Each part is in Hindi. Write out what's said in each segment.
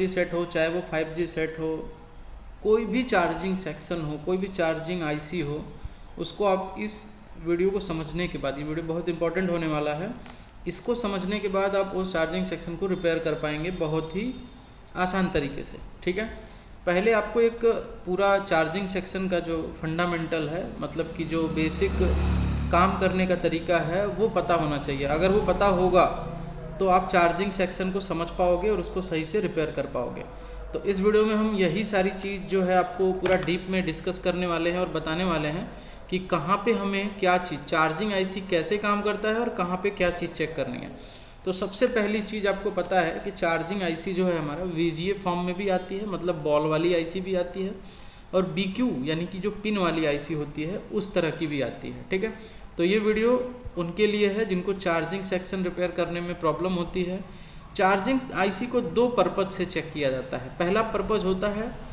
जी सेट हो, चाहे वो 5G सेट हो, कोई भी चार्जिंग सेक्शन हो, कोई भी चार्जिंग आईसी हो, उसको आप इस वीडियो को समझने के बाद, ये वीडियो बहुत इंपॉर्टेंट होने वाला है, इसको समझने के बाद आप उस चार्जिंग सेक्शन को रिपेयर कर पाएंगे बहुत ही आसान तरीके से। ठीक है, पहले आपको एक पूरा चार्जिंग सेक्शन का जो फंडामेंटल है, मतलब कि जो बेसिक काम करने का तरीका है, वो पता होना चाहिए। अगर वो पता होगा तो आप चार्जिंग सेक्शन को समझ पाओगे और उसको सही से रिपेयर कर पाओगे। तो इस वीडियो में हम यही सारी चीज़ जो है आपको पूरा डीप में डिस्कस करने वाले हैं और बताने वाले हैं कि कहाँ पे हमें क्या चीज़, चार्जिंग आईसी कैसे काम करता है और कहाँ पे क्या चीज़ चेक करनी है। तो सबसे पहली चीज़ आपको पता है कि चार्जिंग आईसी जो है हमारा VGA फॉर्म में भी आती है, मतलब बॉल वाली आईसी भी आती है, और BQ यानी कि जो पिन वाली आईसी होती है उस तरह की भी आती है। ठीक है, तो ये वीडियो उनके लिए है जिनको चार्जिंग सेक्शन रिपेयर करने में प्रॉब्लम होती है। चार्जिंग आईसी को दो पर्पज़ से चेक किया जाता है। पहला पर्पज़ होता है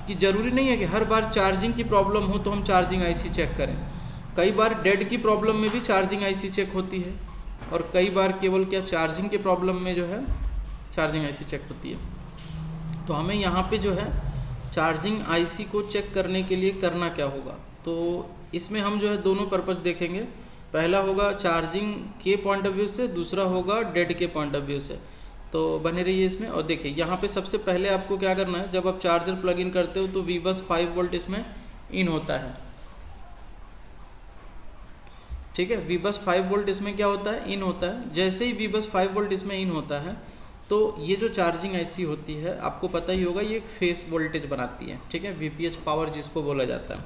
कि ज़रूरी नहीं है कि हर बार चार्जिंग की प्रॉब्लम हो तो हम चार्जिंग आईसी चेक करें। कई बार डेड की प्रॉब्लम में भी चार्जिंग आईसी चेक होती है, और कई बार केवल क्या चार्जिंग के प्रॉब्लम में जो है चार्जिंग आईसी चेक होती है। तो हमें यहाँ पे जो है चार्जिंग आईसी को चेक करने के लिए करना क्या होगा, तो इसमें हम जो है दोनों पर्पस देखेंगे। पहला होगा चार्जिंग के पॉइंट ऑफ व्यू से, दूसरा होगा डेड के पॉइंट ऑफ व्यू से। तो बने रहिए इसमें। और देखिए यहाँ पे सबसे पहले आपको क्या करना है, जब आप चार्जर प्लग इन करते हो तो VBus 5 वोल्ट इसमें इन होता है। ठीक है, VBus 5 वोल्ट इसमें क्या होता है, इन होता है। जैसे ही VBus 5 वोल्ट इसमें इन होता है तो ये जो चार्जिंग आईसी होती है, आपको पता ही होगा, ये फेस वोल्टेज बनाती है। ठीक है, VPH पावर जिसको बोला जाता है।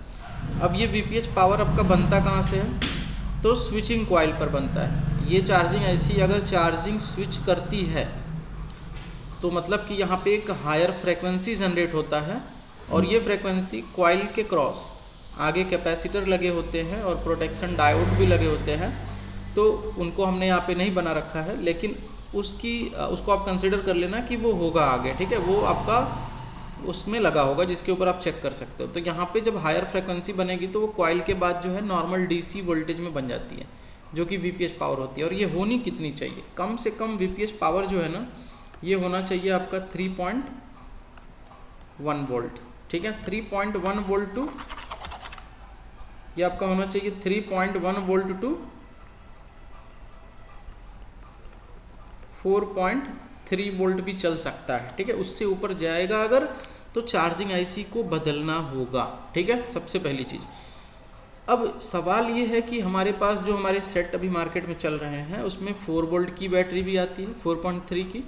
अब ये VPH पावर आपका बनता कहाँ से है, तो स्विचिंग कॉइल पर बनता है। ये चार्जिंग आईसी अगर चार्जिंग स्विच करती है तो मतलब कि यहाँ पे एक हायर फ्रेक्वेंसी जनरेट होता है, और ये फ्रेक्वेंसी कॉइल के क्रॉस आगे कैपेसिटर लगे होते हैं और प्रोटेक्शन डायोड भी लगे होते हैं। तो उनको हमने यहाँ पे नहीं बना रखा है, लेकिन उसको आप कंसिडर कर लेना कि वो होगा आगे। ठीक है, वो आपका उसमें लगा होगा जिसके ऊपर आप चेक कर सकते हो। तो यहाँ पे जब हायर फ्रिक्वेंसी बनेगी तो वो कॉइल के बाद जो है नॉर्मल DC वोल्टेज में बन जाती है, जो कि VPH पावर होती है। और ये होनी कितनी चाहिए, कम से कम VPH पावर जो है ना, ये होना चाहिए आपका 3.1 वोल्ट। ठीक है, 3.1 वोल्ट टू, ये आपका होना चाहिए 3.1 वोल्ट टू 4.3 वोल्ट भी चल सकता है। ठीक है, उससे ऊपर जाएगा अगर तो चार्जिंग आईसी को बदलना होगा। ठीक है, सबसे पहली चीज़। अब सवाल ये है कि हमारे पास जो हमारे सेट अभी मार्केट में चल रहे हैं उसमें 4 वोल्ट की बैटरी भी आती है, 4.3 की,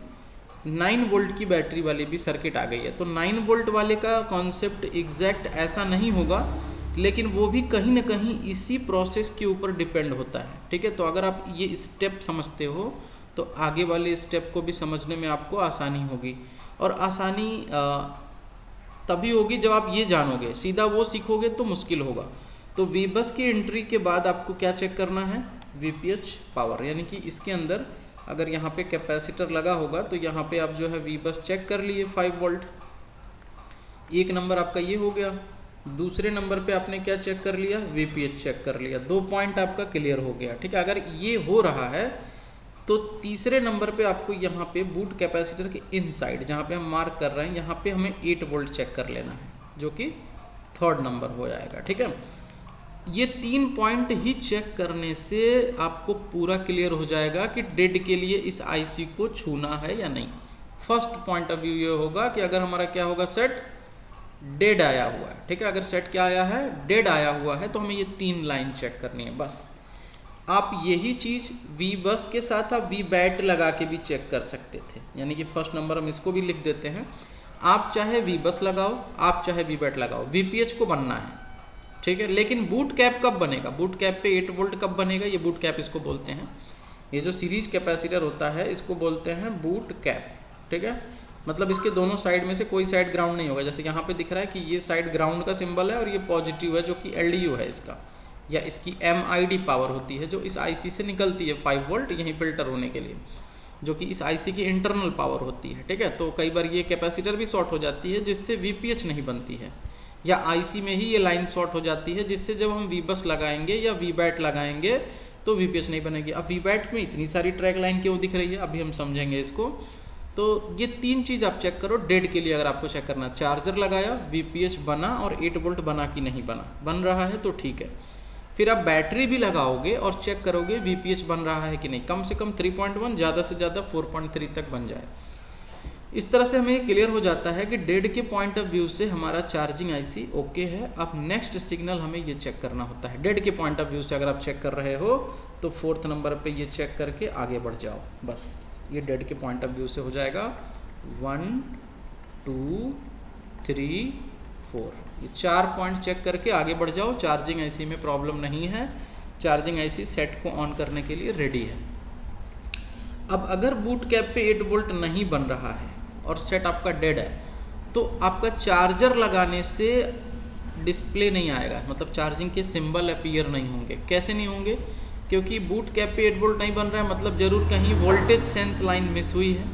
9 वोल्ट की बैटरी वाली भी सर्किट आ गई है। तो 9 वोल्ट वाले का कॉन्सेप्ट एग्जैक्ट ऐसा नहीं होगा, लेकिन वो भी कहीं ना कहीं इसी प्रोसेस के ऊपर डिपेंड होता है। ठीक है, तो अगर आप ये स्टेप समझते हो तो आगे वाले स्टेप को भी समझने में आपको आसानी होगी। और आसानी तभी होगी जब आप ये जानोगे, सीधा वो सीखोगे तो मुश्किल होगा। तो VBus की एंट्री के बाद आपको क्या चेक करना है, VPH पावर, यानी कि इसके अंदर अगर यहाँ पे कैपेसिटर लगा होगा तो यहाँ पे आप जो है VBus चेक कर लिए 5 वोल्ट। एक नंबर आपका ये हो गया। दूसरे नंबर पे आपने क्या चेक कर लिया, VPH चेक कर लिया। 2 पॉइंट आपका क्लियर हो गया। ठीक है, अगर ये हो रहा है तो तीसरे नंबर पे आपको यहाँ पे बूट कैपेसिटर के इनसाइड, जहाँ पे हम मार्क कर रहे हैं, यहाँ पे हमें 8 वोल्ट चेक कर लेना है, जो कि 3rd नंबर हो जाएगा। ठीक है, ये 3 पॉइंट ही चेक करने से आपको पूरा क्लियर हो जाएगा कि डेड के लिए इस आईसी को छूना है या नहीं। फर्स्ट पॉइंट ऑफ व्यू ये होगा कि अगर हमारा क्या होगा, सेट डेड आया हुआ है। ठीक है, अगर सेट क्या आया है, डेड आया हुआ है, तो हमें ये 3 लाइन चेक करनी है बस। आप यही चीज़ VBus के साथ आप VBAT लगा के भी चेक कर सकते थे, यानी कि फर्स्ट नंबर हम इसको भी लिख देते हैं। आप चाहे VBus लगाओ, आप चाहे VBAT लगाओ, VPH को बनना है। ठीक है, लेकिन बूट कैप कब बनेगा, बूट कैप पे 8 वोल्ट कब बनेगा, ये बूट कैप इसको बोलते हैं। ये जो सीरीज कैपेसिटर होता है इसको बोलते हैं बूट कैप। ठीक है, मतलब इसके दोनों साइड में से कोई साइड ग्राउंड नहीं होगा। जैसे यहाँ पे दिख रहा है कि ये साइड ग्राउंड का सिंबल है और ये पॉजिटिव है, जो कि LDU है इसका, या इसकी MID पावर होती है जो इस आईसी से निकलती है 5 वोल्ट यहीं फिल्टर होने के लिए, जो कि इस आईसी की इंटरनल पावर होती है। ठीक है, तो कई बार ये कैपेसिटर भी शॉर्ट हो जाती है जिससे VPH नहीं बनती है, या आईसी में ही ये लाइन शॉर्ट हो जाती है जिससे जब हम VBus लगाएंगे या VBAT लगाएंगे तो VPH नहीं बनेगी। अब VBAT में इतनी सारी ट्रैक लाइन क्यों दिख रही है, अभी हम समझेंगे इसको। तो ये 3 चीज़ आप चेक करो डेड के लिए। अगर आपको चेक करना, चार्जर लगाया, VPH बना और 8 वोल्ट बना कि नहीं बना, बन रहा है तो ठीक है। फिर आप बैटरी भी लगाओगे और चेक करोगे VPH बन रहा है कि नहीं, कम से कम 3.1, ज़्यादा से ज़्यादा 4.3 तक बन जाए। इस तरह से हमें क्लियर हो जाता है कि डेड के पॉइंट ऑफ व्यू से हमारा चार्जिंग IC ओके है। अब नेक्स्ट सिग्नल हमें ये चेक करना होता है। डेड के पॉइंट ऑफ व्यू से अगर आप चेक कर रहे हो तो 4th नंबर पे ये चेक करके आगे बढ़ जाओ, बस ये डेड के पॉइंट ऑफ व्यू से हो जाएगा। 1 2 3 4, ये 4 पॉइंट चेक करके आगे बढ़ जाओ। चार्जिंग IC में प्रॉब्लम नहीं है, चार्जिंग IC सेट को ऑन करने के लिए रेडी है। अब अगर बूट कैप पे 8 वोल्ट नहीं बन रहा है और सेट आपका डेड है, तो आपका चार्जर लगाने से डिस्प्ले नहीं आएगा, मतलब चार्जिंग के सिंबल अपीयर नहीं होंगे। कैसे नहीं होंगे? क्योंकि बूट कैप पे 8 वोल्ट नहीं बन रहा है, मतलब ज़रूर कहीं वोल्टेज सेंस लाइन मिस हुई है।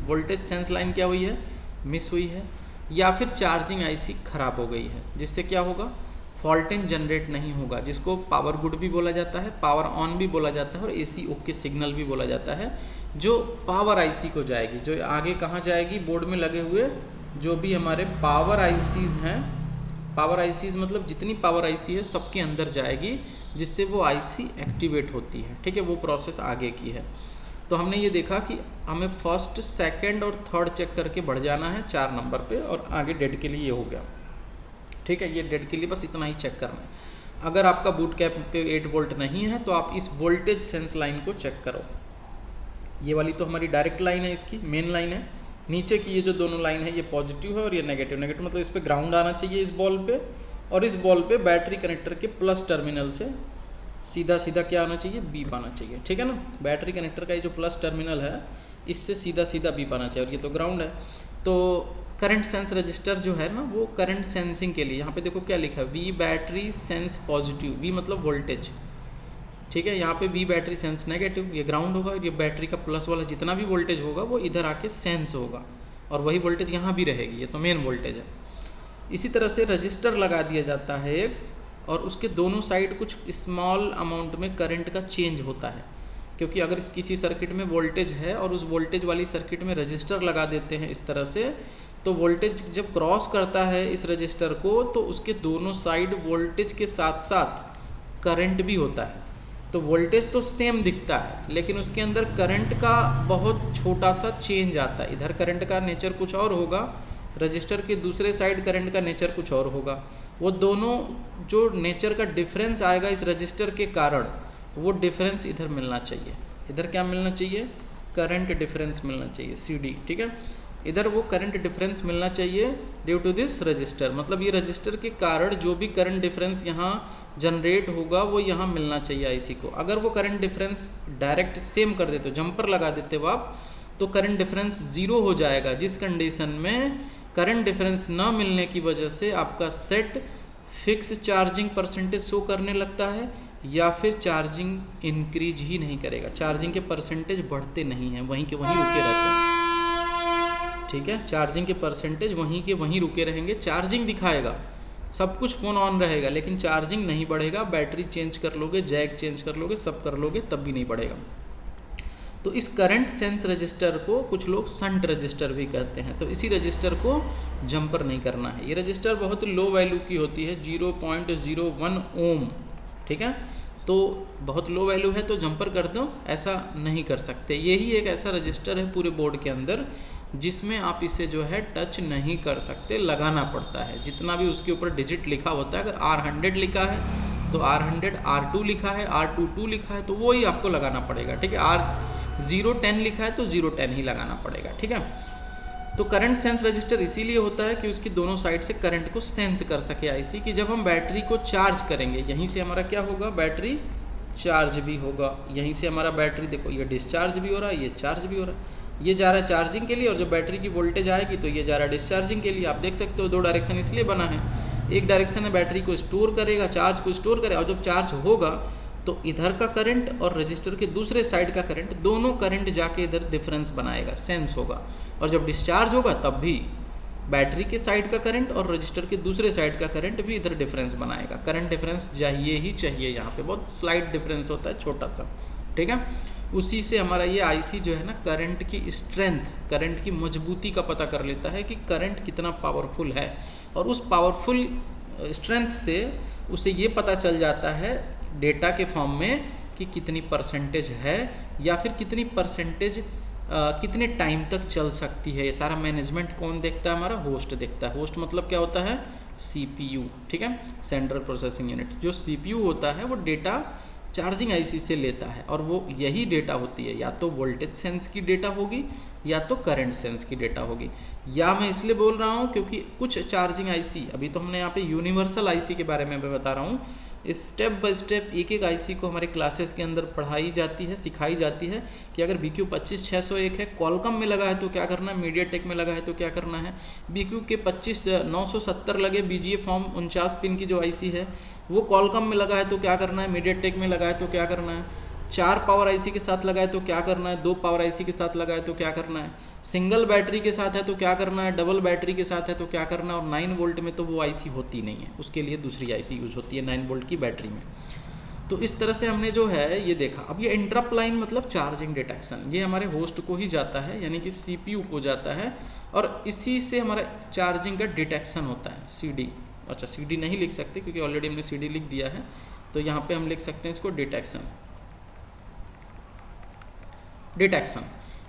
वोल्टेज सेंस लाइन क्या हुई है? मिस हुई है, या फिर चार्जिंग IC खराब हो गई है, जिससे क्या होगा? फॉल्टेज जनरेट नहीं होगा, जिसको पावर गुड भी बोला जाता है, पावर ऑन भी बोला जाता है और AC ओके सिग्नल भी बोला जाता है, जो पावर IC को जाएगी। जो आगे कहाँ जाएगी? बोर्ड में लगे हुए जो भी हमारे पावर ICs हैं, पावर ICs मतलब जितनी पावर IC है सबके अंदर जाएगी, जिससे वो IC एक्टिवेट होती है। ठीक है, वो प्रोसेस आगे की है। तो हमने ये देखा कि हमें फर्स्ट, सेकंड और थर्ड चेक करके बढ़ जाना है 4 नंबर पे, और आगे डेड के लिए ये हो गया। ठीक है, ये डेड के लिए बस इतना ही चेक करना है। अगर आपका बूट कैप पे 8 वोल्ट नहीं है तो आप इस वोल्टेज सेंस लाइन को चेक करो। ये वाली तो हमारी डायरेक्ट लाइन है, इसकी मेन लाइन है। नीचे की ये जो दोनों लाइन है ये पॉजिटिव है और ये नेगेटिव। नेगेटिव मतलब इस पर ग्राउंड आना चाहिए इस बॉल पे, और इस बॉल पे बैटरी कनेक्टर के प्लस टर्मिनल से सीधा सीधा क्या आना चाहिए? बीप आना चाहिए। ठीक है ना, बैटरी कनेक्टर का ये जो प्लस टर्मिनल है इससे सीधा सीधा बीप आना चाहिए, और ये तो ग्राउंड है। तो करंट सेंस रजिस्टर जो है ना, वो करंट सेंसिंग के लिए, यहाँ पे देखो क्या लिखा है, V battery sense positive, V मतलब वोल्टेज। ठीक है, यहाँ पे वी बैटरी सेंस नेगेटिव, ये ग्राउंड होगा, और ये बैटरी का प्लस वाला जितना भी वोल्टेज होगा वो इधर आके सेंस होगा, और वही वोल्टेज यहाँ भी रहेगी। ये तो मेन वोल्टेज है। इसी तरह से रजिस्टर लगा दिया जाता है एक, और उसके दोनों साइड कुछ स्मॉल अमाउंट में करंट का चेंज होता है, क्योंकि अगर किसी सर्किट में वोल्टेज है और उस वोल्टेज वाली सर्किट में रजिस्टर लगा देते हैं इस तरह से, तो वोल्टेज जब क्रॉस करता है इस रजिस्टर को, तो उसके दोनों साइड वोल्टेज के साथ साथ करंट भी होता है। तो वोल्टेज तो सेम दिखता है, लेकिन उसके अंदर करंट का बहुत छोटा सा चेंज आता है। इधर करंट का नेचर कुछ और होगा, रजिस्टर के दूसरे साइड करंट का नेचर कुछ और होगा। वो दोनों जो नेचर का डिफरेंस आएगा इस रजिस्टर के कारण, वो डिफरेंस इधर मिलना चाहिए। इधर क्या मिलना चाहिए? करंट डिफरेंस मिलना चाहिए, CD। ठीक है, इधर वो करंट डिफरेंस मिलना चाहिए ड्यू टू दिस रजिस्टर, मतलब ये रजिस्टर के कारण जो भी करंट डिफरेंस यहाँ जनरेट होगा वो यहाँ मिलना चाहिए IC को। अगर वो करंट डिफरेंस डायरेक्ट सेम कर देते हो, जंपर लगा देते हो आप, तो करंट डिफरेंस 0 हो जाएगा, जिस कंडीशन में करंट डिफरेंस ना मिलने की वजह से आपका set fix charging percentage show करने लगता है, या फिर चार्जिंग इंक्रीज ही नहीं करेगा, चार्जिंग के परसेंटेज बढ़ते नहीं हैं, वहीं के वहीं रुके रहते हैं। ठीक है, चार्जिंग के परसेंटेज वहीं के वहीं रुके रहेंगे, चार्जिंग दिखाएगा, सब कुछ फ़ोन ऑन रहेगा, लेकिन चार्जिंग नहीं बढ़ेगा। बैटरी चेंज कर लोगे, जैक चेंज कर लोगे, सब कर लोगे, तब भी नहीं बढ़ेगा। तो इस करंट सेंस रजिस्टर को कुछ लोग शंट रजिस्टर भी कहते हैं। तो इसी रजिस्टर को जंपर नहीं करना है। ये रजिस्टर बहुत लो वैल्यू की होती है, 0.01 ओम। ठीक है, तो बहुत लो वैल्यू है तो जंपर कर दो, ऐसा नहीं कर सकते। यही एक ऐसा रजिस्टर है पूरे बोर्ड के अंदर जिसमें आप इसे जो है टच नहीं कर सकते, लगाना पड़ता है। जितना भी उसके ऊपर डिजिट लिखा होता है, अगर R100 लिखा है तो R100, R2 लिखा है, R22 लिखा है तो वो ही आपको लगाना पड़ेगा। ठीक है, R010 लिखा है तो 010 ही लगाना पड़ेगा। ठीक है, तो करंट सेंस रजिस्टर इसीलिए होता है कि उसकी दोनों साइड से करंट को सेंस कर सके IC, कि जब हम बैटरी को चार्ज करेंगे, यहीं से हमारा क्या होगा? बैटरी चार्ज भी होगा। यहीं से हमारा बैटरी देखो, ये डिस्चार्ज भी हो रहा है, ये चार्ज भी हो रहा है। ये जा रहा है चार्जिंग के लिए, और जब बैटरी की वोल्टेज आएगी तो ये जा रहा है डिस्चार्जिंग के लिए। आप देख सकते हो 2 डायरेक्शन इसलिए बना है। एक डायरेक्शन है बैटरी को स्टोर करेगा, चार्ज को स्टोर करेगा, और जब चार्ज होगा तो इधर का करंट और रजिस्टर के दूसरे साइड का करंट, दोनों करंट जाके इधर डिफरेंस बनाएगा, सेंस होगा। और जब डिस्चार्ज होगा तब भी बैटरी के साइड का करंट और रजिस्टर के दूसरे साइड का करंट भी इधर डिफरेंस बनाएगा। करंट डिफरेंस चाहिए ही चाहिए, यहाँ पे बहुत स्लाइट डिफरेंस होता है, छोटा सा। ठीक है, उसी से हमारा ये आईसी जो है ना करंट की स्ट्रेंथ, करंट की मजबूती का पता कर लेता है कि करंट कितना पावरफुल है, और उस पावरफुल स्ट्रेंथ से उसे ये पता चल जाता है डेटा के फॉर्म में कि कितनी परसेंटेज है या फिर कितनी परसेंटेज कितने टाइम तक चल सकती है। ये सारा मैनेजमेंट कौन देखता है? हमारा होस्ट देखता है। होस्ट मतलब क्या होता है? सीपीयू, ठीक है, सेंट्रल प्रोसेसिंग यूनिट। जो सीपीयू होता है वो डेटा चार्जिंग आईसी से लेता है, और वो यही डेटा होती है, या तो वोल्टेज सेंस की डेटा होगी या तो करंट सेंस की डेटा होगी। या मैं इसलिए बोल रहा हूँ क्योंकि कुछ चार्जिंग आईसी, अभी तो हमने यहाँ पे यूनिवर्सल आईसी के बारे में मैं बता रहा हूँ, स्टेप बाय स्टेप एक एक आईसी को हमारे क्लासेस के अंदर पढ़ाई जाती है, सिखाई जाती है कि अगर BQ 25601 है, कॉलकम में लगा है तो क्या करना है, मीडियाटेक में लगा है तो क्या करना है, BQ के 25970 लगे BGA फॉर्म 49 पिन की जो आईसी है वो कॉलकम में लगा है तो क्या करना है, मीडियाटेक में लगा है तो क्या करना है, 4 पावर आईसी के साथ लगा है तो क्या करना है, 2 पावर आईसी के साथ लगा है तो क्या करना है, सिंगल बैटरी के साथ है तो क्या करना है, डबल बैटरी के साथ है तो क्या करना है, और 9 वोल्ट में तो वो आईसी होती नहीं है, उसके लिए दूसरी आईसी यूज होती है 9 वोल्ट की बैटरी में। तो इस तरह से हमने जो है ये देखा। अब ये इंटरप्ट लाइन मतलब चार्जिंग डिटेक्शन, ये हमारे होस्ट को ही जाता है, यानी कि CPU को जाता है, और इसी से हमारा चार्जिंग का डिटेक्शन होता है। CD, अच्छा CD नहीं लिख सकते क्योंकि ऑलरेडी हमने CD लिख दिया है, तो यहाँ पे हम लिख सकते हैं इसको डिटेक्शन।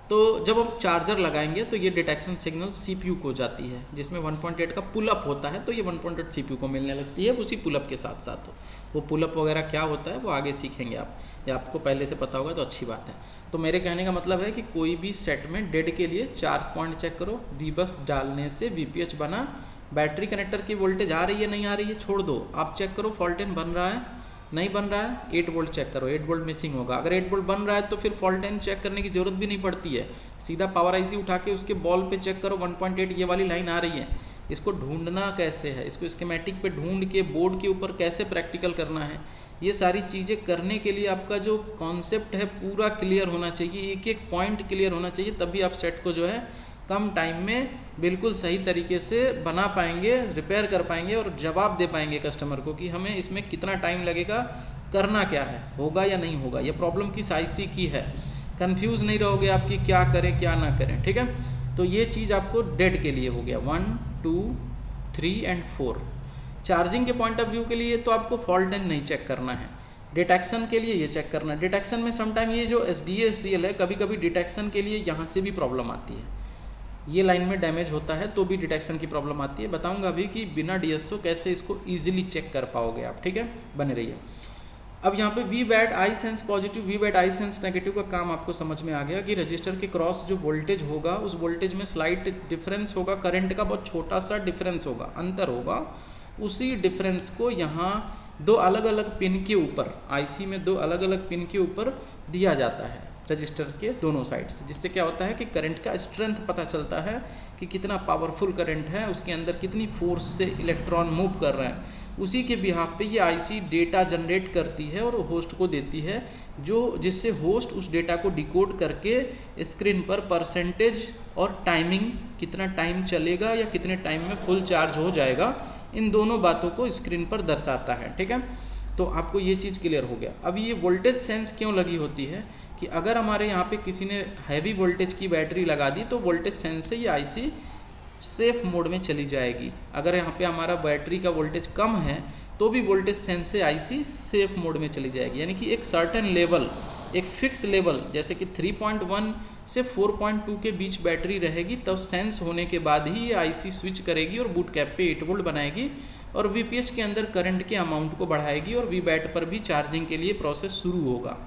तो जब हम चार्जर लगाएंगे तो ये डिटेक्शन सिग्नल CPU को जाती है, जिसमें 1.8 का पुलअप होता है, तो ये 1.8 CPU को मिलने लगती है उसी पुलअप के साथ साथ। वो पुलअप वगैरह क्या होता है वो आगे सीखेंगे आप, या आपको पहले से पता होगा तो अच्छी बात है। तो मेरे कहने का मतलब है कि कोई भी सेट में डेड के लिए चार्ज पॉइंट चेक करो, VBus डालने से VPH बना, बैटरी कनेक्टर की वोल्टेज आ रही है नहीं आ रही है छोड़ दो, आप चेक करो फॉल्ट इन बन रहा है नहीं बन रहा है, 8 वोल्ट चेक करो, 8 वोल्ट मिसिंग होगा। अगर 8 वोल्ट बन रहा है तो फिर फॉल्ट इन चेक करने की जरूरत भी नहीं पड़ती है, सीधा पावर आईसी उठा के उसके बॉल पे चेक करो 1.8 ये वाली लाइन आ रही है। इसको ढूंढना कैसे है, इसको स्कीमेटिक पे ढूंढ के बोर्ड के ऊपर कैसे प्रैक्टिकल करना है, ये सारी चीज़ें करने के लिए आपका जो कॉन्सेप्ट है पूरा क्लियर होना चाहिए, एक एक पॉइंट क्लियर होना चाहिए, तभी आप सेट को जो है कम टाइम में बिल्कुल सही तरीके से बना पाएंगे, रिपेयर कर पाएंगे और जवाब दे पाएंगे कस्टमर को कि हमें इसमें कितना टाइम लगेगा, करना क्या है, होगा या नहीं होगा, ये प्रॉब्लम किस आईसी की है, कंफ्यूज नहीं रहोगे आपकी क्या करें क्या ना करें, ठीक है। तो ये चीज़ आपको डेड के लिए हो गया 1, 2, 3 एंड 4। चार्जिंग के पॉइंट ऑफ व्यू के लिए तो आपको फॉल्ट इन नहीं चेक करना है, डिटेक्शन के लिए ये चेक करना है। डिटेक्शन में समटाइम ये जो SDA-SCL है, कभी कभी डिटेक्शन के लिए यहाँ से भी प्रॉब्लम आती है, ये लाइन में डैमेज होता है तो भी डिटेक्शन की प्रॉब्लम आती है। बताऊंगा अभी कि बिना DSO कैसे इसको इजीली चेक कर पाओगे आप, ठीक है, बने रहिए। अब यहाँ पे VBAT I sense positive, VBAT I sense negative का काम आपको समझ में आ गया कि रजिस्टर के क्रॉस जो वोल्टेज होगा उस वोल्टेज में स्लाइट डिफरेंस होगा, करंट का बहुत छोटा सा डिफरेंस होगा, अंतर होगा, उसी डिफरेंस को यहाँ 2 अलग अलग पिन के ऊपर, आईसी में 2 अलग अलग पिन के ऊपर दिया जाता है रजिस्टर के दोनों साइड से, जिससे क्या होता है कि करंट का स्ट्रेंथ पता चलता है कि कितना पावरफुल करंट है, उसके अंदर कितनी फोर्स से इलेक्ट्रॉन मूव कर रहे हैं। उसी के बिहाफ पे ये आईसी डेटा जनरेट करती है और होस्ट को देती है, जो जिससे होस्ट उस डेटा को डिकोड करके स्क्रीन पर परसेंटेज और टाइमिंग, कितना टाइम चलेगा या कितने टाइम में फुल चार्ज हो जाएगा, इन दोनों बातों को स्क्रीन पर दर्शाता है, ठीक है। तो आपको ये चीज़ क्लियर हो गया। अब ये वोल्टेज सेंस क्यों लगी होती है कि अगर हमारे यहाँ पे किसी ने हैवी वोल्टेज की बैटरी लगा दी तो वोल्टेज सेंस से ये आईसी सेफ मोड में चली जाएगी। अगर यहाँ पे हमारा बैटरी का वोल्टेज कम है तो भी वोल्टेज सेंस से आईसी सेफ मोड में चली जाएगी, यानी कि एक सर्टेन लेवल, एक फिक्स लेवल, जैसे कि 3.1 से 4.2 के बीच बैटरी रहेगी, तब सेंस होने के बाद ही ये आईसी स्विच करेगी और बूट कैप पे 8 वोल्ट बनाएगी और VPH के अंदर करंट के अमाउंट को बढ़ाएगी और VBAT पर भी चार्जिंग के लिए प्रोसेस शुरू होगा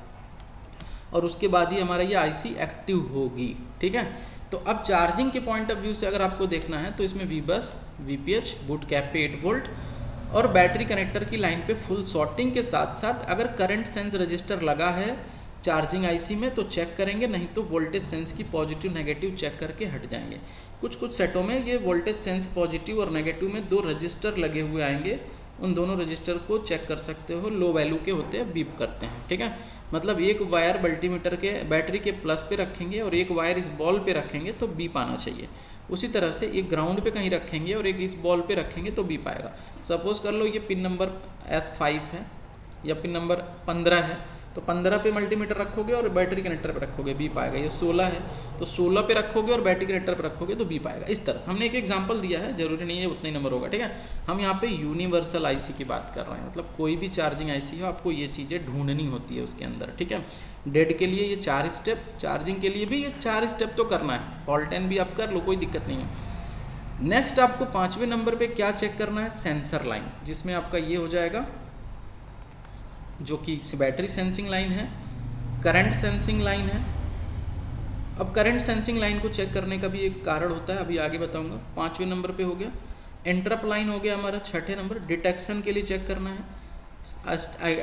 और उसके बाद ही हमारा ये आईसी एक्टिव होगी, ठीक है। तो अब चार्जिंग के पॉइंट ऑफ व्यू से अगर आपको देखना है तो इसमें VBus, VPH, बूट कैप पे 8 वोल्ट और बैटरी कनेक्टर की लाइन पे फुल शॉर्टिंग के साथ साथ अगर करंट सेंस रजिस्टर लगा है चार्जिंग आईसी में तो चेक करेंगे, नहीं तो वोल्टेज सेंस की पॉजिटिव नेगेटिव चेक करके हट जाएंगे। कुछ सेटों में ये वोल्टेज सेंस पॉजिटिव और नेगेटिव में 2 रजिस्टर लगे हुए आएंगे, उन दोनों रजिस्टर को चेक कर सकते हो, लो वैल्यू के होते हैं, बीप करते हैं, ठीक है। मतलब एक वायर मल्टीमीटर के बैटरी के प्लस पे रखेंगे और एक वायर इस बॉल पे रखेंगे तो बीप आना चाहिए। उसी तरह से एक ग्राउंड पे कहीं रखेंगे और एक इस बॉल पे रखेंगे तो बीप आएगा। सपोज कर लो ये पिन नंबर S5 है या पिन नंबर 15 है, तो 15 पे मल्टीमीटर रखोगे और बैटरी कनेक्टर पे रखोगे बी पाएगा। ये 16 है तो 16 पे रखोगे और बैटरी कनेक्टर पे रखोगे तो बी पाएगा। इस तरह से हमने एक एग्जांपल दिया है, जरूरी नहीं है उतना ही नंबर होगा, ठीक है। हम यहाँ पे यूनिवर्सल आईसी की बात कर रहे हैं, मतलब कोई भी चार्जिंग आईसी हो आपको ये चीज़ें ढूंढनी होती है उसके अंदर, ठीक है। डेड के लिए ये 4 स्टेप, चार्जिंग के लिए भी ये 4 स्टेप तो करना है। फॉल्ट एंड भी आप कर लो, कोई दिक्कत नहीं है। नेक्स्ट आपको 5वें नंबर पे क्या चेक करना है, सेंसर लाइन, जिसमें आपका ये हो जाएगा जो कि बैटरी सेंसिंग लाइन है, करंट सेंसिंग लाइन है। अब करंट सेंसिंग लाइन को चेक करने का भी एक कारण होता है, अभी आगे बताऊंगा। 5वें नंबर पे हो गया। इंटरप्ट लाइन हो गया हमारा 6ठे नंबर, डिटेक्शन के लिए चेक करना है।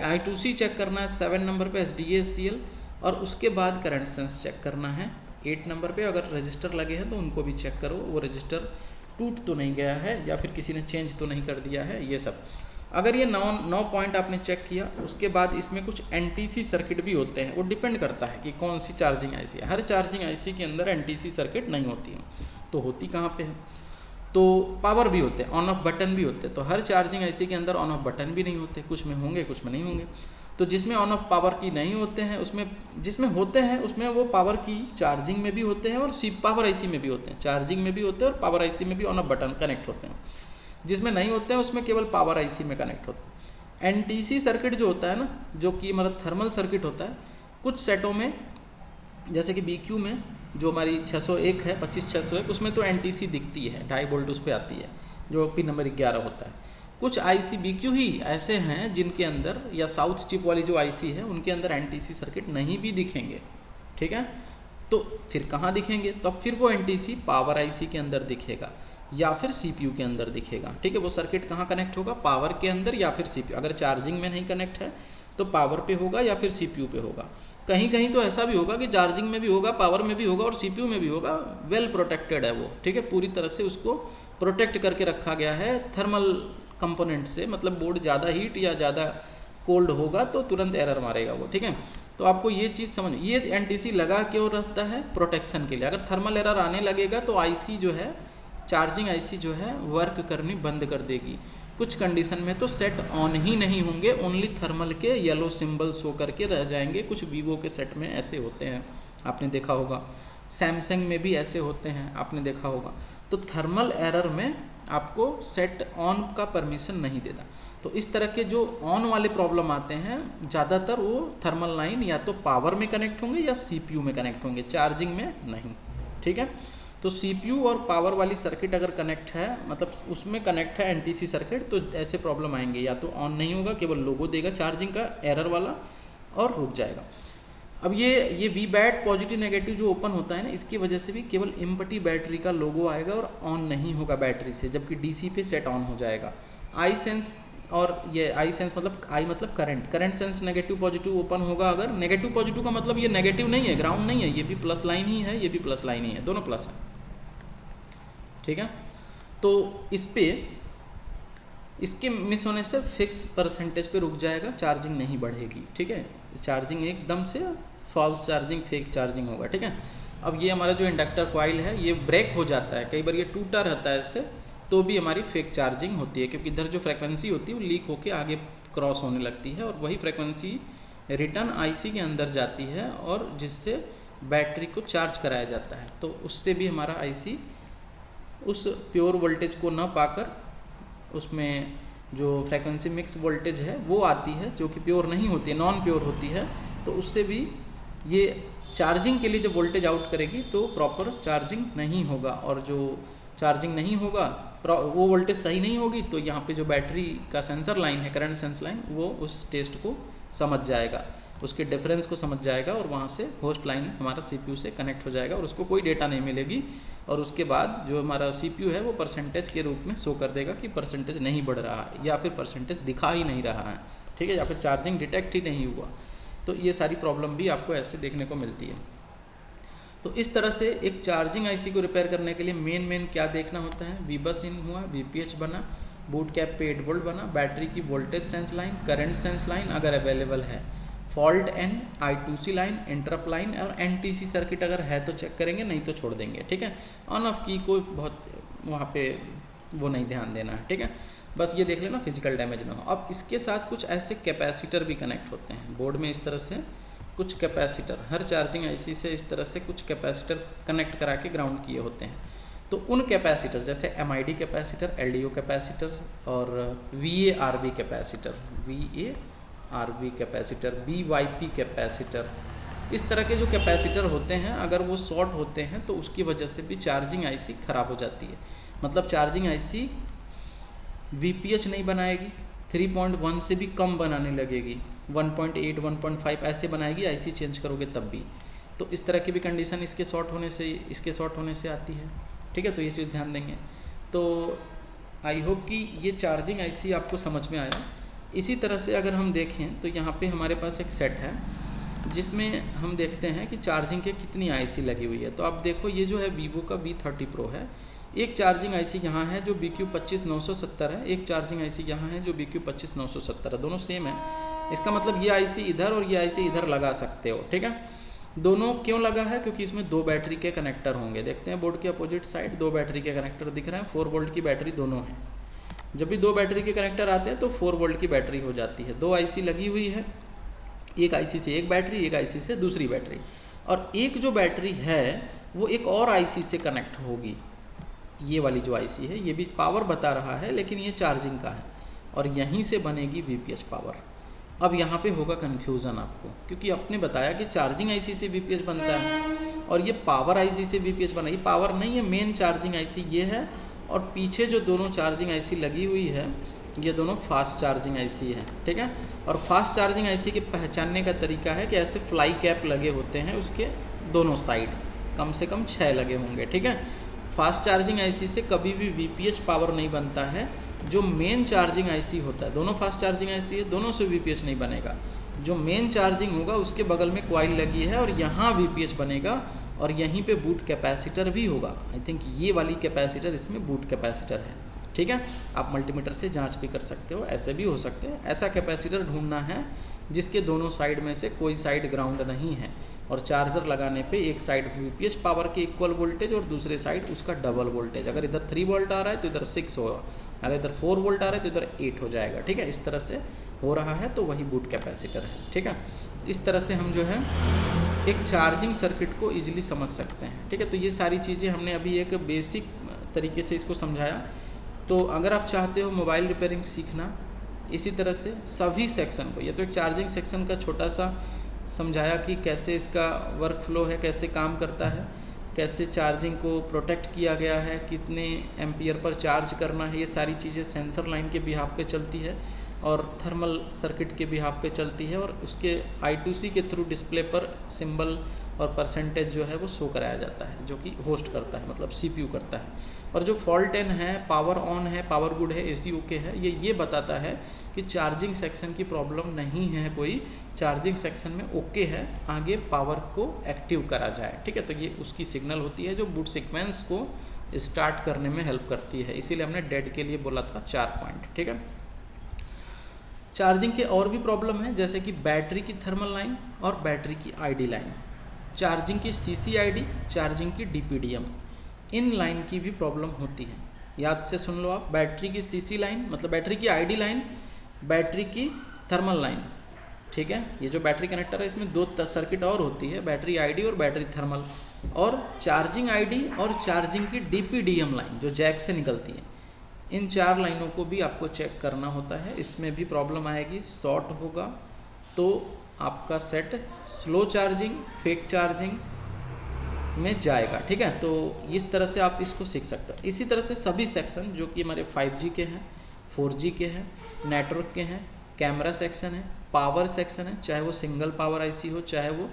I2C चेक करना है 7 नंबर पे, SDA/SCL, और उसके बाद करंट सेंस चेक करना है 8 नंबर पे। अगर रजिस्टर लगे हैं तो उनको भी चेक करो, वो रजिस्टर टूट तो नहीं गया है या फिर किसी ने चेंज तो नहीं कर दिया है, ये सब। अगर ये 9 पॉइंट आपने चेक किया, उसके बाद इसमें कुछ NTC सर्किट भी होते हैं। वो डिपेंड करता है कि कौन सी चार्जिंग आईसी है। हर चार्जिंग आईसी के अंदर NTC सर्किट नहीं होती है, तो होती कहाँ पे है, तो पावर भी होते हैं, ऑन ऑफ बटन भी होते हैं। तो हर चार्जिंग आईसी के अंदर ऑन ऑफ बटन भी नहीं होते, कुछ में होंगे कुछ में नहीं होंगे। तो जिसमें ऑन ऑफ पावर की नहीं होते हैं उसमें, जिसमें होते हैं उसमें वो पावर की चार्जिंग में भी होते हैं और पावर आईसी में भी होते हैं, चार्जिंग में भी होते हैं और पावर आईसी में भी ऑन ऑफ बटन कनेक्ट होते हैं। जिसमें नहीं होते हैं उसमें केवल पावर आईसी में कनेक्ट होते हैं। NTC सर्किट जो होता है ना, जो कि हमारा थर्मल सर्किट होता है, कुछ सेटों में जैसे कि BQ में जो हमारी 601 है 25601, उसमें तो NTC दिखती है, 2.5 वोल्ट उस पर आती है, जो पिन नंबर 11 होता है। कुछ IC BQ ही ऐसे हैं जिनके अंदर, या साउथ चिप वाली जो IC है उनके अंदर NTC सर्किट नहीं भी दिखेंगे, ठीक है। तो फिर कहाँ दिखेंगे, तब फिर वो NTC पावर IC के अंदर दिखेगा या फिर CPU के अंदर दिखेगा, ठीक है। वो सर्किट कहाँ कनेक्ट होगा, पावर के अंदर या फिर CPU। अगर चार्जिंग में नहीं कनेक्ट है तो पावर पे होगा या फिर CPU पे होगा। कहीं कहीं तो ऐसा भी होगा कि चार्जिंग में भी होगा, पावर में भी होगा और CPU में भी होगा। वेल प्रोटेक्टेड है वो, ठीक है, पूरी तरह से उसको प्रोटेक्ट करके रखा गया है थर्मल कंपोनेंट से। मतलब बोर्ड ज़्यादा हीट या ज़्यादा कोल्ड होगा तो तुरंत एरर मारेगा वो, ठीक है। तो आपको ये चीज़ समझ, ये NTC लगा क्यों रहता है, प्रोटेक्शन के लिए। अगर थर्मल एरर आने लगेगा तो IC जो है, चार्जिंग IC जो है वर्क करनी बंद कर देगी। कुछ कंडीशन में तो सेट ऑन ही नहीं होंगे, ओनली थर्मल के येलो सिंबल शो करके रह जाएंगे। कुछ वीवो के सेट में ऐसे होते हैं, आपने देखा होगा। सैमसंग में भी ऐसे होते हैं, आपने देखा होगा। तो थर्मल एरर में आपको सेट ऑन का परमिशन नहीं देता। तो इस तरह के जो ऑन वाले प्रॉब्लम आते हैं ज़्यादातर वो थर्मल लाइन या तो पावर में कनेक्ट होंगे या CPU में कनेक्ट होंगे, चार्जिंग में नहीं, ठीक है। तो CPU और पावर वाली सर्किट अगर कनेक्ट है, मतलब उसमें कनेक्ट है NTC सर्किट, तो ऐसे प्रॉब्लम आएंगे। या तो ऑन नहीं होगा, केवल लोगो देगा चार्जिंग का एरर वाला और रुक जाएगा। अब ये VBAT पॉजिटिव नेगेटिव जो ओपन होता है ना, इसकी वजह से भी केवल एम्प्टी बैटरी का लोगो आएगा और ऑन नहीं होगा बैटरी से, जबकि DC पे सेट ऑन हो जाएगा। आई सेंस, और ये आई सेंस मतलब आई मतलब current sense negative positive open होगा। अगर नेगेटिव पॉजिटिव का मतलब ये नेगेटिव नहीं है, ग्राउंड नहीं है, ये भी प्लस लाइन ही है, ये भी प्लस लाइन ही है, दोनों प्लस है, ठीक है। तो इस पे इसके मिस होने से फिक्स परसेंटेज पे रुक जाएगा, चार्जिंग नहीं बढ़ेगी, ठीक है। चार्जिंग एकदम से फॉल्स चार्जिंग, फेक चार्जिंग होगा, ठीक है। अब ये हमारा जो इंडक्टर कॉइल है ये ब्रेक हो जाता है, कई बार ये टूटा रहता है इससे, तो भी हमारी फेक चार्जिंग होती है, क्योंकि इधर जो फ्रिक्वेंसी होती है वो लीक होके आगे क्रॉस होने लगती है और वही फ्रिक्वेंसी रिटर्न IC के अंदर जाती है और जिससे बैटरी को चार्ज कराया जाता है। तो उससे भी हमारा IC उस प्योर वोल्टेज को न पाकर उसमें जो फ्रिक्वेंसी मिक्स वोल्टेज है वो आती है, जो कि प्योर नहीं होती है, नॉन प्योर होती है। तो उससे भी ये चार्जिंग के लिए जब वोल्टेज आउट करेगी तो प्रॉपर चार्जिंग नहीं होगा, और जो चार्जिंग नहीं होगा, वो वोल्टेज सही नहीं होगी, तो यहाँ पे जो बैटरी का सेंसर लाइन है, करंट सेंस लाइन, वो उस टेस्ट को समझ जाएगा, उसके डिफरेंस को समझ जाएगा और वहाँ से होस्ट लाइन हमारा CPU से कनेक्ट हो जाएगा और उसको कोई डेटा नहीं मिलेगी। और उसके बाद जो हमारा CPU है वो परसेंटेज के रूप में शो कर देगा कि परसेंटेज नहीं बढ़ रहा है या फिर परसेंटेज दिखा ही नहीं रहा है, ठीक है, या फिर चार्जिंग डिटेक्ट ही नहीं हुआ। तो ये सारी प्रॉब्लम भी आपको ऐसे देखने को मिलती है। तो इस तरह से एक चार्जिंग IC को रिपेयर करने के लिए मेन क्या देखना होता है, VBus इन हुआ, VPH बना, बूट कैप पे 8 वोल्ट बना, बैटरी की voltage sense line, current sense line अगर अवेलेबल है, fault and I2C line, interrupt line और NTC सर्किट अगर है तो चेक करेंगे, नहीं तो छोड़ देंगे, ठीक है। ऑन ऑफ की को बहुत वहाँ पे वो नहीं ध्यान देना है, ठीक है। बस ये देख लेना फिजिकल डैमेज ना हो। अब इसके साथ कुछ ऐसे कैपेसिटर भी कनेक्ट होते हैं बोर्ड में, इस तरह से कुछ कैपेसिटर, हर चार्जिंग आईसी से इस तरह से कुछ कैपेसिटर कनेक्ट करा के ग्राउंड किए होते हैं। तो उन कैपेसिटर जैसे एमआईडी कैपेसिटर, एलडीओ कैपेसिटर और वीएआरबी कैपेसिटर, वीएआरबी कैपेसिटर, बीवाईपी कैपेसिटर, इस तरह के जो कैपेसिटर होते हैं अगर वो शॉर्ट होते हैं तो उसकी वजह से भी चार्जिंग आईसी ख़राब हो जाती है। मतलब चार्जिंग आईसी वीपीएच नहीं बनाएगी, 3.1 से भी कम बनाने लगेगी, 1.8, 1.5 ऐसे बनाएगी आईसी चेंज करोगे तब भी। तो इस तरह की भी कंडीशन इसके शॉर्ट होने से आती है, ठीक है। तो ये चीज़ ध्यान देंगे। तो आई होप कि ये चार्जिंग आईसी आपको समझ में आया। इसी तरह से अगर हम देखें तो यहाँ पे हमारे पास एक सेट है जिसमें हम देखते हैं कि चार्जिंग के कितनी आईसी लगी हुई है। तो आप देखो ये जो है वीवो का V30 Pro है, एक चार्जिंग आईसी यहाँ है जो BQ25970 है, एक चार्जिंग आईसी यहाँ है जो BQ25970 है, दोनों सेम है। इसका मतलब ये आईसी इधर और ये आईसी इधर लगा सकते हो, ठीक है। दोनों क्यों लगा है? क्योंकि इसमें 2 बैटरी के कनेक्टर होंगे। देखते हैं बोर्ड के अपोजिट साइड 2 बैटरी के कनेक्टर दिख रहे हैं, 4 वोल्ट की बैटरी दोनों हैं। जब भी 2 बैटरी के कनेक्टर आते हैं तो 4 वोल्ट की बैटरी हो जाती है। 2 आईसी लगी हुई है, एक आईसी से एक बैटरी, एक आईसी से दूसरी बैटरी, और एक जो बैटरी है वो एक और आईसी से कनेक्ट होगी। ये वाली जो आईसी है ये भी पावर बता रहा है लेकिन ये चार्जिंग का है, और यहीं से बनेगी वीपीएच पावर। अब यहाँ पे होगा कन्फ्यूज़न आपको, क्योंकि आपने बताया कि चार्जिंग आईसी से वीपीएच बनता है और ये पावर आईसी से वीपीएच बना। ये पावर नहीं है, मेन चार्जिंग आईसी ये है, और पीछे जो दोनों चार्जिंग आईसी लगी हुई है ये दोनों फास्ट चार्जिंग आईसी है, ठीक है। और फास्ट चार्जिंग आईसी के पहचानने का तरीका है कि ऐसे फ्लाई कैप लगे होते हैं उसके दोनों साइड, कम से कम 6 लगे होंगे, ठीक है। फास्ट चार्जिंग आईसी से कभी भी वीपीएच पावर नहीं बनता है। जो मेन चार्जिंग आईसी होता है, दोनों फास्ट चार्जिंग आईसी है, दोनों से वीपीएच नहीं बनेगा। जो मेन चार्जिंग होगा उसके बगल में कॉइल लगी है और यहाँ वीपीएच बनेगा, और यहीं पे बूट कैपेसिटर भी होगा। आई थिंक ये वाली कैपेसिटर इसमें बूट कैपेसिटर है, ठीक है। आप मल्टीमीटर से जांच भी कर सकते हो, ऐसे भी हो सकते हैं। ऐसा कैपेसिटर ढूंढना है जिसके दोनों साइड में से कोई साइड ग्राउंड नहीं है, और चार्जर लगाने पे एक साइड वीपीएच पावर के इक्वल वोल्टेज और दूसरे साइड उसका डबल वोल्टेज। अगर इधर 3 वोल्ट आ रहा है तो इधर 6 होगा, अगर इधर 4 वोल्ट आ रहा है तो इधर 8 हो जाएगा, ठीक है। इस तरह से हो रहा है, तो वही बूट कैपेसिटर है, ठीक है। इस तरह से हम जो है एक चार्जिंग सर्किट को ईजिली समझ सकते हैं, ठीक है। तो ये सारी चीज़ें हमने अभी एक बेसिक तरीके से इसको समझाया। तो अगर आप चाहते हो मोबाइल रिपेयरिंग सीखना इसी तरह से सभी सेक्शन को, ये तो एक चार्जिंग सेक्शन का छोटा सा समझाया कि कैसे इसका वर्क फ्लो है, कैसे काम करता है, कैसे चार्जिंग को प्रोटेक्ट किया गया है, कितने एम्पियर पर चार्ज करना है, ये सारी चीज़ें सेंसर लाइन के बिहाफ पे चलती है और थर्मल सर्किट के बिहाफ पे चलती है, और उसके I2C के थ्रू डिस्प्ले पर सिंबल और परसेंटेज जो है वो शो कराया जाता है, जो कि होस्ट करता है, मतलब CPU करता है। और जो फॉल्ट इन है, पावर ऑन है, पावर गुड है, AC ओके है, ये बताता है कि चार्जिंग सेक्शन की प्रॉब्लम नहीं है, कोई चार्जिंग सेक्शन में ओके है, आगे पावर को एक्टिव करा जाए, ठीक है। तो ये उसकी सिग्नल होती है जो बूट सीक्वेंस को स्टार्ट करने में हेल्प करती है। इसीलिए हमने डेड के लिए बोला था 4 पॉइंट, ठीक है। चार्जिंग के और भी प्रॉब्लम है, जैसे कि बैटरी की थर्मल लाइन और बैटरी की ID लाइन, चार्जिंग की CCID, चार्जिंग की DPDM, इन लाइन की भी प्रॉब्लम होती है। याद से सुन लो आप, बैटरी की CC लाइन मतलब बैटरी की ID लाइन, बैटरी की थर्मल लाइन, ठीक है। ये जो बैटरी कनेक्टर है इसमें 2 सर्किट और होती है, बैटरी ID और बैटरी थर्मल, और चार्जिंग ID और चार्जिंग की DPDM लाइन जो जैक से निकलती है। इन 4 लाइनों को भी आपको चेक करना होता है, इसमें भी प्रॉब्लम आएगी, शॉर्ट होगा तो आपका set slow charging, fake charging में जाएगा, ठीक है। तो इस तरह से आप इसको सीख सकते हो। इसी तरह से सभी सेक्शन जो कि हमारे 5G के हैं, 4G के हैं, नेटवर्क के हैं, कैमरा सेक्शन है, पावर सेक्शन है, चाहे वो सिंगल पावर आईसी हो, चाहे वो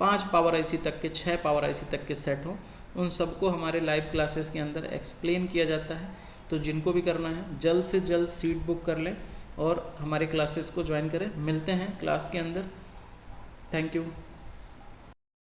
5 पावर आईसी तक के, 6 पावर आईसी तक के सेट हो, उन सबको हमारे लाइव क्लासेस के अंदर एक्सप्लेन किया जाता है। तो जिनको भी करना है जल्द से जल्द सीट बुक कर लें और हमारे क्लासेस को ज्वाइन करें। मिलते हैं क्लास के अंदर। Thank you.